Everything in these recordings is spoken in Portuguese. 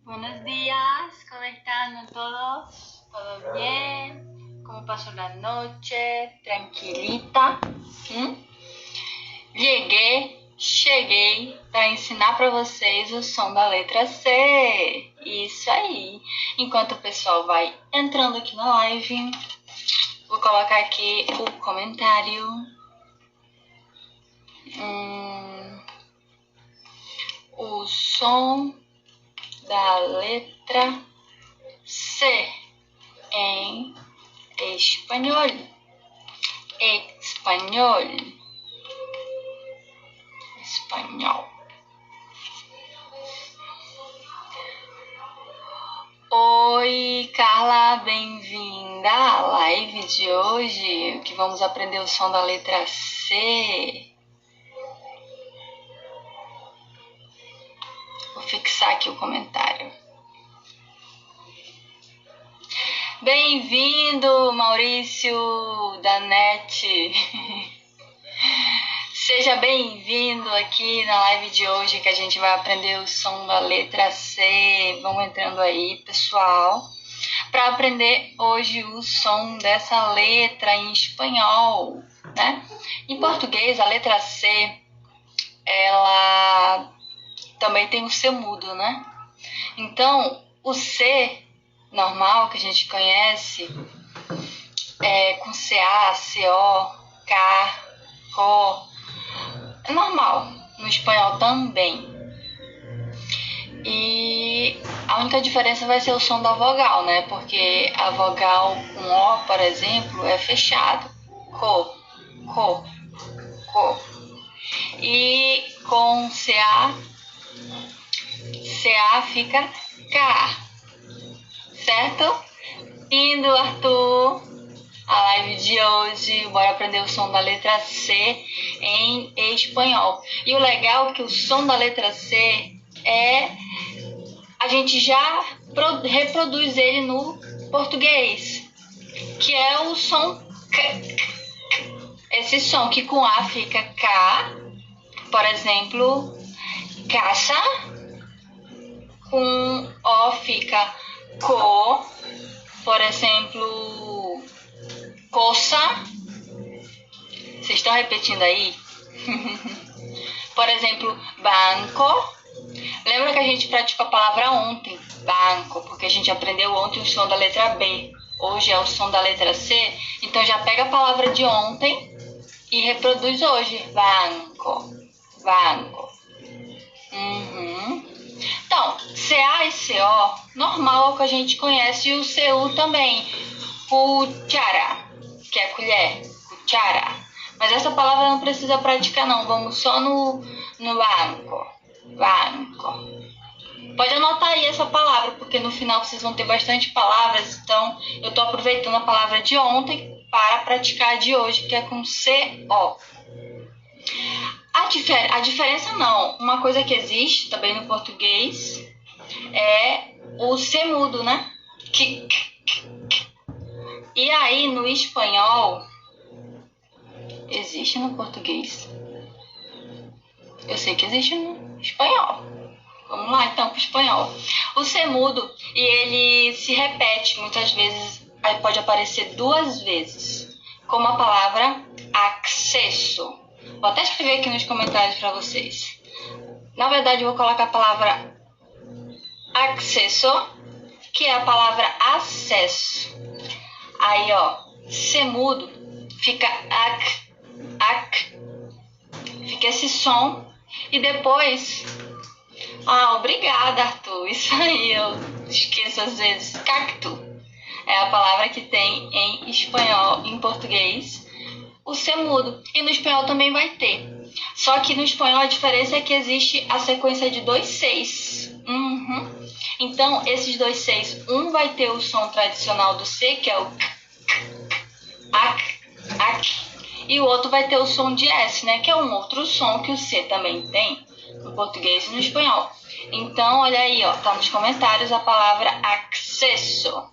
Buenos días, ¿cómo están todos? ¿Todo bien? ¿Cómo pasó la noche? Tranquilita? Cheguei para ensinar para vocês o som da letra C. Isso aí. Enquanto o pessoal vai entrando aqui na live, vou colocar aqui o comentário. O som da letra C em espanhol. Espanhol. Oi, Carla, bem-vinda à live de hoje, que vamos aprender o som da letra C. Vou fixar aqui o comentário. Bem-vindo, Maurício da NET. Seja bem-vindo aqui na live de hoje, que a gente vai aprender o som da letra C. Vamos entrando aí, pessoal, para aprender hoje o som dessa letra em espanhol, né? Em português, a letra C, ela também tem o C mudo, né? Então, o C normal, que a gente conhece, com CA, CO, K, CO, é normal, no espanhol também. E a única diferença vai ser o som da vogal, né? Porque a vogal com O, por exemplo, é fechado. Co. E com CA fica K. Certo? Lindo, Arthur! A live de hoje, bora aprender o som da letra C em espanhol. E o legal é que o som da letra C a gente já reproduz ele no português, que é o som K. Esse som que com A fica K, por exemplo, caça, com O fica co, por exemplo, coça. Vocês estão repetindo aí? Por exemplo, banco. Lembra que a gente praticou a palavra ontem? Banco, porque a gente aprendeu ontem o som da letra B. Hoje é o som da letra C. Então já pega a palavra de ontem e reproduz hoje. Banco. Então, CA e CO, normal é o que a gente conhece, e o CU também. Cuchara, que é colher. Cuchara. Mas essa palavra não precisa praticar não, vamos só no banco. Pode anotar aí essa palavra, porque no final vocês vão ter bastante palavras, então eu estou aproveitando a palavra de ontem para praticar a de hoje, que é com CO. A diferença não, uma coisa que existe também no português é o C mudo, né? E aí no espanhol, existe no português? Eu sei que existe no espanhol. Vamos lá então para o espanhol. O C mudo, e ele se repete muitas vezes, pode aparecer 2 vezes, como a palavra accesso. Vou até escrever aqui nos comentários para vocês. Na verdade, eu vou colocar a palavra accesso, que é a palavra acesso. Aí, ó, C mudo, fica ac, fica esse som, e depois... obrigada, Arthur. Isso aí, eu esqueço às vezes. Cacto é a palavra que tem em espanhol, em português, o C mudo. E no espanhol também vai ter. Só que no espanhol a diferença é que existe a sequência de 2 Cs. Então, esses 2 Cs, um vai ter o som tradicional do C, que é o ac, e o outro vai ter o som de S, né? Que é um outro som que o C também tem no português e no espanhol. Então, olha aí, ó, tá nos comentários a palavra accesso.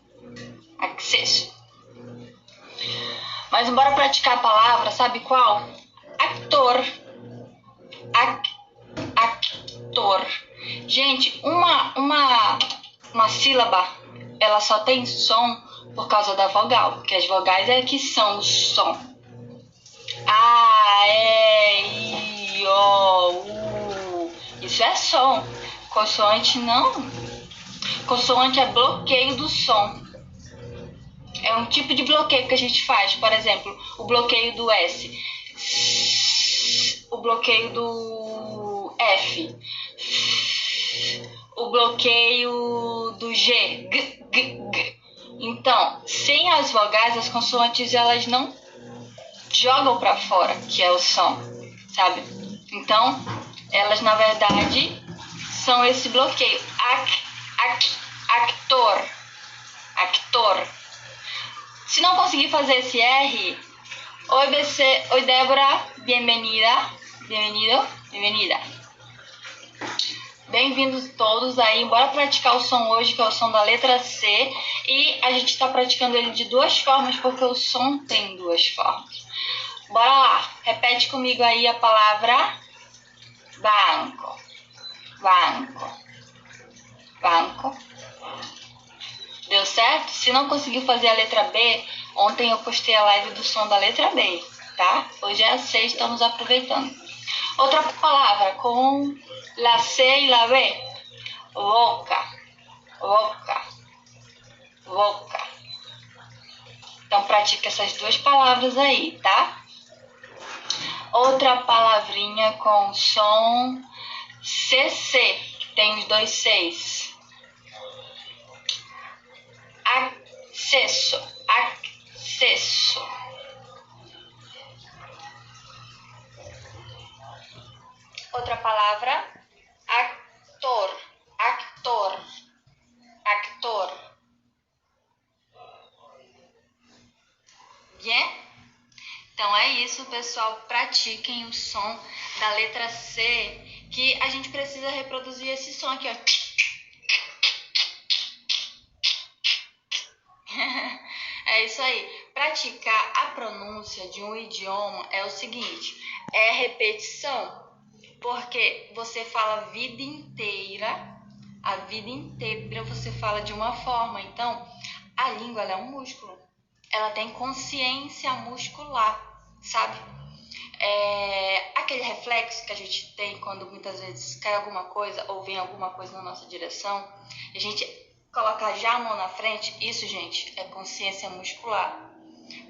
Mas bora praticar a palavra, sabe qual? Actor. Gente, uma uma sílaba, ela só tem som por causa da vogal, porque as vogais é que são o som. A, E, I, O, U. Isso é som. Consoante não. Consoante é bloqueio do som. É um tipo de bloqueio que a gente faz. Por exemplo, o bloqueio do S. O bloqueio do F. O bloqueio do G. G, G, G. Então, sem as vogais, as consoantes elas não jogam para fora, que é o som, sabe? Então, elas na verdade são esse bloqueio. Actor. Actor. Se não conseguir fazer esse R, oi BC, oi Débora, bem-vinda, bem-vindo, bem-vinda. Bem-vindos todos aí, bora praticar o som hoje, que é o som da letra C. E a gente está praticando ele de duas formas, porque o som tem duas formas. Bora lá, repete comigo aí a palavra banco. Banco. Banco. Deu certo? Se não conseguiu fazer a letra B, ontem eu postei a live do som da letra B, tá? Hoje é a C, estamos aproveitando. Outra palavra com la C e la B. Boca. Boca. Boca. Então pratica essas duas palavras aí, tá? Outra palavrinha com som CC, que tem os dois Cs. Acesso. Acesso. Outra palavra, actor. Actor. Actor. Bien? Então é isso, pessoal. Pratiquem o som da letra C, que a gente precisa reproduzir esse som aqui, ó. É isso aí. Praticar a pronúncia de um idioma é o seguinte, é repetição. Porque você fala a vida inteira você fala de uma forma. Então, a língua ela é um músculo. Ela tem consciência muscular, sabe? Aquele reflexo que a gente tem quando muitas vezes cai alguma coisa ou vem alguma coisa na nossa direção, a gente coloca já a mão na frente, isso, gente, é consciência muscular.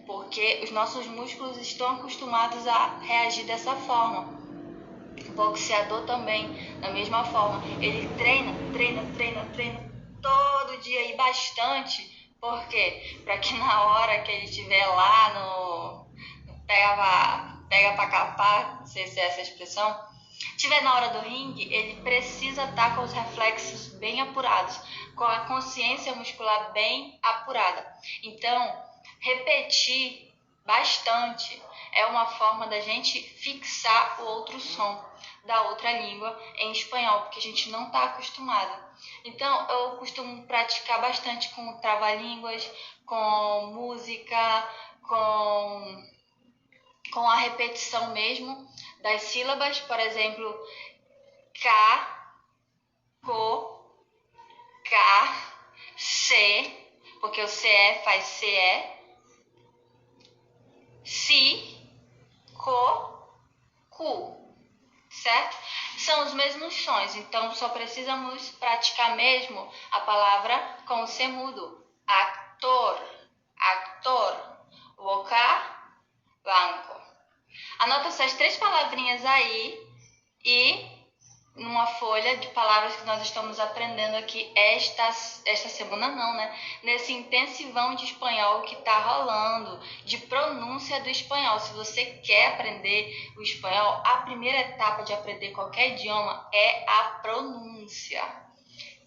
Porque os nossos músculos estão acostumados a reagir dessa forma. O boxeador também, da mesma forma. Ele treina todo dia e bastante. Por quê? Para que na hora que ele estiver lá no pega pra capar, não sei se é essa a expressão, estiver na hora do ringue, ele precisa estar com os reflexos bem apurados, com a consciência muscular bem apurada. Então, repetir bastante é uma forma da gente fixar o outro som da outra língua em espanhol, porque a gente não está acostumado. Então, eu costumo praticar bastante com trava-línguas, com música, com a repetição mesmo das sílabas, por exemplo, K, co, K, C, porque o CE faz CE, si, co, cu, certo? São os mesmos sons, então só precisamos praticar mesmo a palavra com o C mudo. Actor, actor, boca, banco. Anota essas três palavrinhas aí e numa folha de palavras que nós estamos aprendendo aqui esta semana não, né? Nesse intensivão de espanhol que tá rolando, de pronúncia do espanhol. Se você quer aprender o espanhol, a primeira etapa de aprender qualquer idioma é a pronúncia.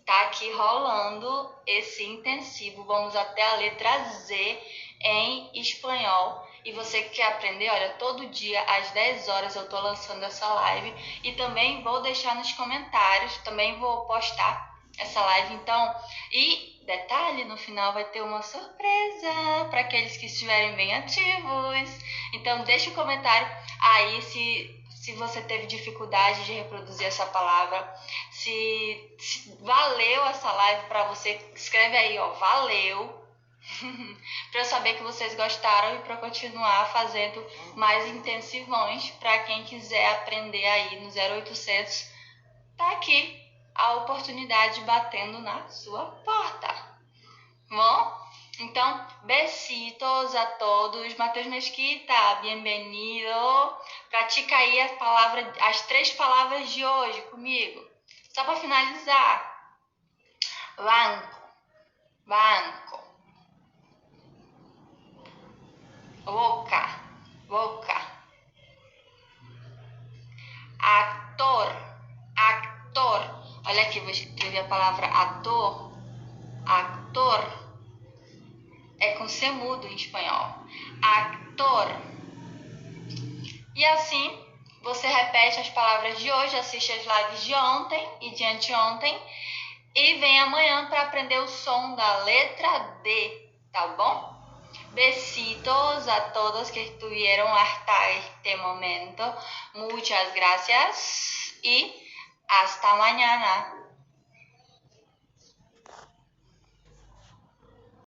Tá aqui rolando esse intensivo, vamos até a letra Z em espanhol. E você que quer aprender, olha, todo dia às 10 horas eu tô lançando essa live e também vou deixar nos comentários, também vou postar essa live, então, e detalhe, no final vai ter uma surpresa para aqueles que estiverem bem ativos, então deixa o comentário aí se se você teve dificuldade de reproduzir essa palavra, se valeu essa live para você, escreve aí, ó, valeu, para eu saber que vocês gostaram e para continuar fazendo mais intensivões. Para quem quiser aprender aí no 0800, tá aqui a oportunidade batendo na sua porta. Bom? Então, besitos a todos. Matheus Mesquita, bem-vindo. Pratica aí as 3 palavras de hoje comigo. Só para finalizar. Banco, banco. Boca, boca. Ator, actor. Olha aqui, vou escrever a palavra ator. Actor é com C mudo em espanhol. Actor. E assim, você repete as palavras de hoje, assiste as lives de ontem e de anteontem e vem amanhã para aprender o som da letra D, tá bom? Besitos a todos que estuvieron hasta este momento. Muchas gracias y hasta mañana.